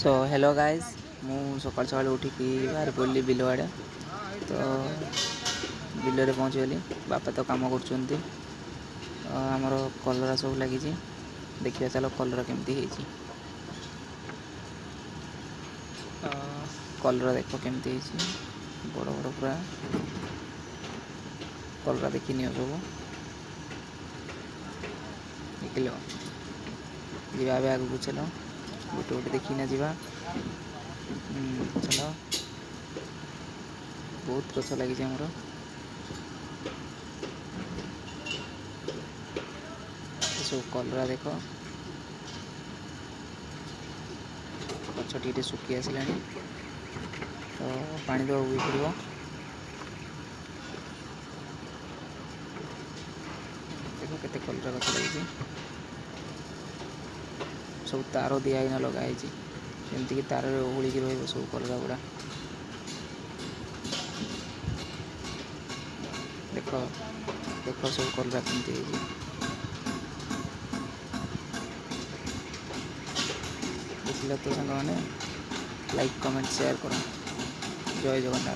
So hello guys मु सकाल सकाल उठिकी बाहर पड़ी बिल आड़े तो बिल पहुँचीगली बापा तो कम करमर कलरा सब लगी देखिए चलो कलर केमती कलर देख केमती बड़ बड़ पूरा कलरा देखी नि सब देख लो जीवा आगे चलो गोटे गोटे देखी ना जीवा चलो बहुत गछ लगी आमर सब कलरा देख गछ टी सुखी आसला तो पानी देवा भी पड़ो देख केते कलरा गछ लगी सब तार दिहना लगाई जमीक तार ओहलिकी रही सब कलरा गुड़ा देख देख सब कलरा केमती देखिल तो सांग मैंने लाइक कमेंट शेयर करो। जय जगन्नाथ।